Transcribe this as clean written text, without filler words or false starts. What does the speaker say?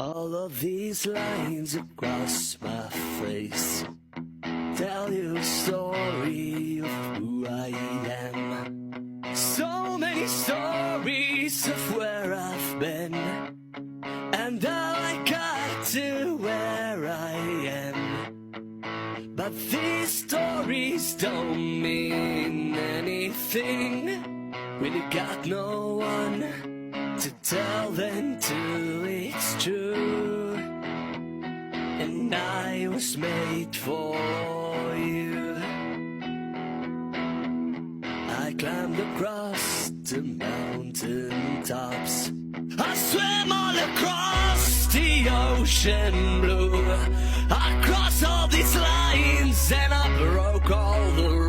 All of these lines across my face tell you a story of who I am. So many stories of where I've been and how I got to where I am. But these stories don't mean anything when you got no one to tell them to. It's true, and I was made for you. I climbed across the mountain tops, I swam all across the ocean blue. I crossed all these lines and I broke all the